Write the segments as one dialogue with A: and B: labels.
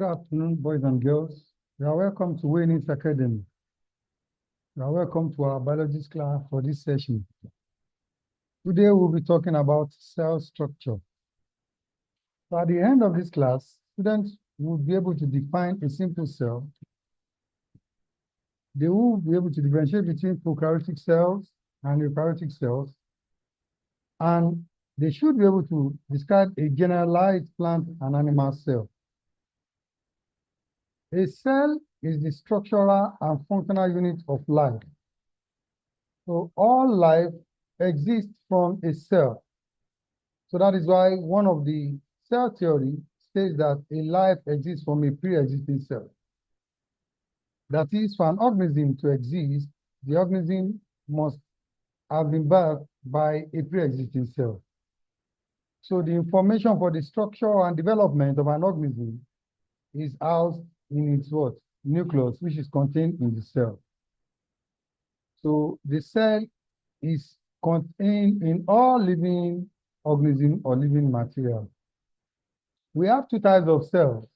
A: Good afternoon, boys and girls. You are welcome to Wanies Academy. You are welcome to our biology class for this session. Today, we'll be talking about cell structure. So at the end of this class, students will be able to define a simple cell. They will be able to differentiate between prokaryotic cells and eukaryotic cells. And they should be able to describe a generalized plant and animal cell. A cell is the structural and functional unit of life. So all life exists from a cell. So that is why one of the cell theory says that a life exists from a pre-existing cell. That is, for an organism to exist, the organism must have been birthed by a pre-existing cell. So the information for the structure and development of an organism is housed in its what? Nucleus, which is contained in the cell. So the cell is contained in all living organism or living material. We have two types of cells.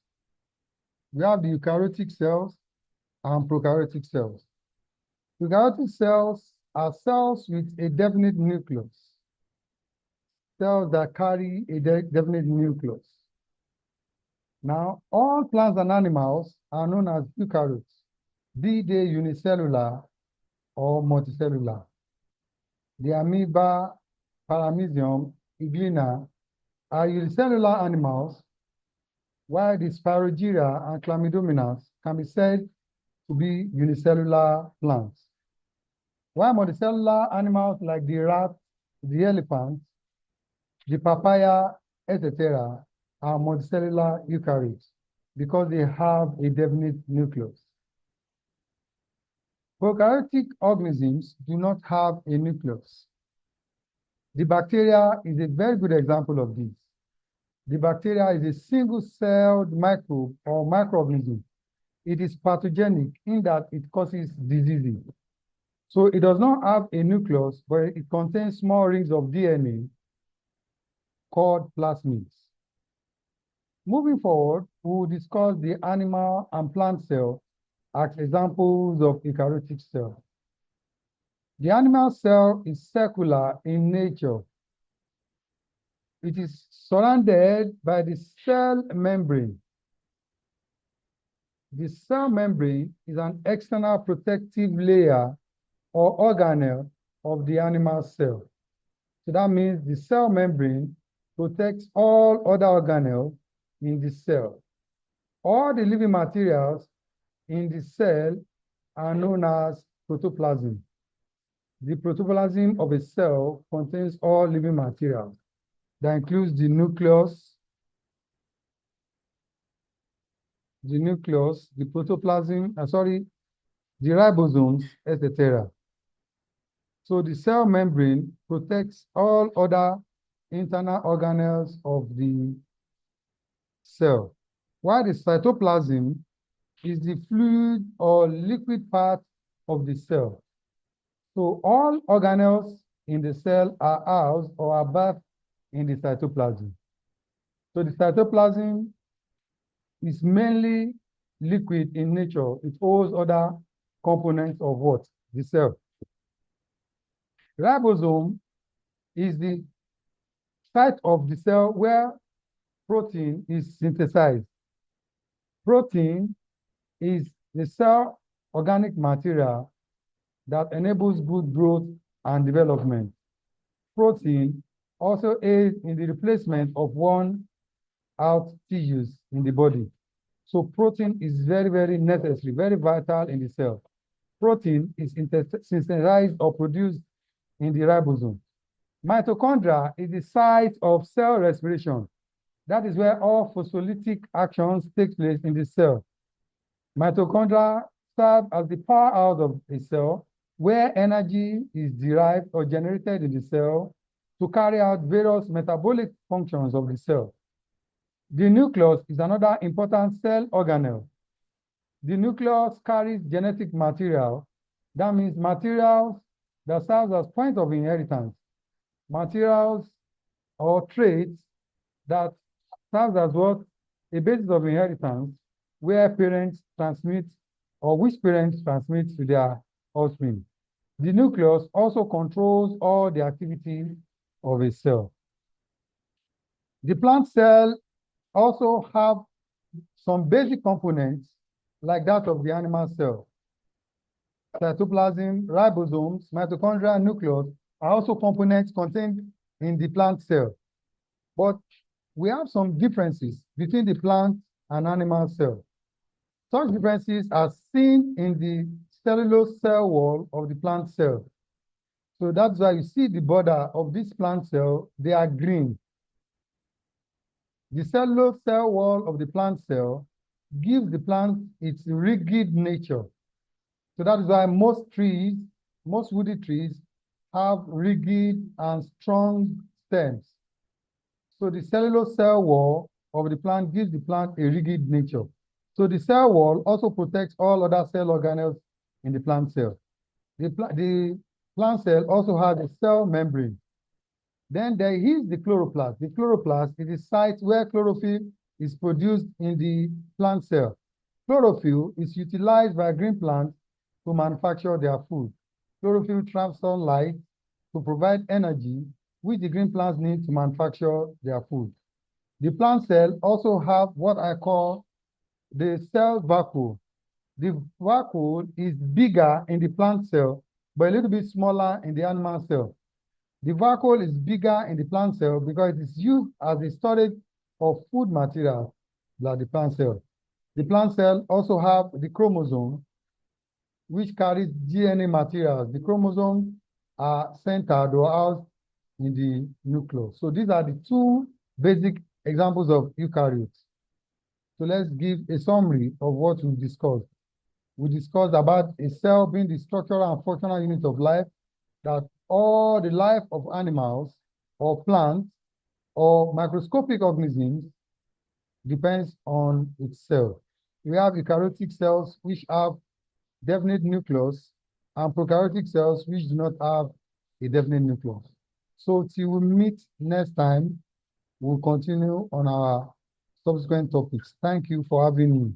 A: We have the eukaryotic cells and prokaryotic cells. Eukaryotic cells are cells with a definite nucleus. Cells that carry a definite nucleus. Now, all plants and animals are known as eukaryotes, be they unicellular or multicellular. The amoeba, paramecium, iglina are unicellular animals, while the spirogyra and chlamydomonas can be said to be unicellular plants. While multicellular animals like the rat, the elephant, the papaya, etc., are multicellular eukaryotes because they have a definite nucleus. Prokaryotic organisms do not have a nucleus. The bacteria is a very good example of this. The bacteria is a single-celled microbe or microorganism. It is pathogenic in that it causes diseases. So it does not have a nucleus, but it contains small rings of DNA called plasmids. Moving forward, we will discuss the animal and plant cell as examples of eukaryotic cell. The animal cell is circular in nature. It is surrounded by the cell membrane. The cell membrane is an external protective layer or organelle of the animal cell. So that means the cell membrane protects all other organelles in the cell. All the living materials in the cell are known as protoplasm. The protoplasm of a cell contains all living materials. That includes the nucleus, the protoplasm, the ribosomes, etc. So the cell membrane protects all other internal organelles of the cell, while the cytoplasm is the fluid or liquid part of the cell. So all organelles in the cell are housed or are bathed in the cytoplasm. So the cytoplasm is mainly liquid in nature. It holds other components of what? The cell. Ribosome is the site of the cell where protein is synthesized. Protein is the cell organic material that enables good growth and development. Protein also aids in the replacement of worn-out tissues in the body. So protein is very, very necessary, very vital in the cell. Protein is synthesized or produced in the ribosome. Mitochondria is the site of cell respiration. That is where all phospholytic actions take place in the cell. Mitochondria serve as the powerhouse of a cell, where energy is derived or generated in the cell to carry out various metabolic functions of the cell. The nucleus is another important cell organelle. The nucleus carries genetic material. That means materials that serve as point of inheritance. Materials or traits that serve as what? A basis of inheritance where parents transmit, or which parents transmit to their offspring. The nucleus also controls all the activity of a cell. The plant cell also have some basic components like that of the animal cell. Cytoplasm, ribosomes, mitochondria, and nucleus are also components contained in the plant cell. But we have some differences between the plant and animal cell. Such differences are seen in the cellulose cell wall of the plant cell. So that's why you see the border of this plant cell, they are green. The cellulose cell wall of the plant cell gives the plant its rigid nature. So that is why most trees, most woody trees, have rigid and strong stems. So the cellulose cell wall of the plant gives the plant a rigid nature. So the cell wall also protects all other cell organelles in the plant cell. The plant cell also has a cell membrane. Then there is the chloroplast. The chloroplast is the site where chlorophyll is produced in the plant cell. Chlorophyll is utilized by green plants to manufacture their food. Chlorophyll traps sunlight to provide energy, which the green plants need to manufacture their food. The plant cell also have what I call the cell vacuole. The vacuole is bigger in the plant cell, but a little bit smaller in the animal cell. The vacuole is bigger in the plant cell because it is used as a storage of food material like the plant cell. The plant cell also have the chromosome, which carries DNA materials. The chromosomes are centered or housed in the nucleus. So these are the two basic examples of eukaryotes. So let's give a summary of what we discussed. We discussed about a cell being the structural and functional unit of life, that all the life of animals or plants or microscopic organisms depends on its cell. We have eukaryotic cells which have definite nucleus and prokaryotic cells which do not have a definite nucleus. So till we meet next time, we'll continue on our subsequent topics. Thank you for having me.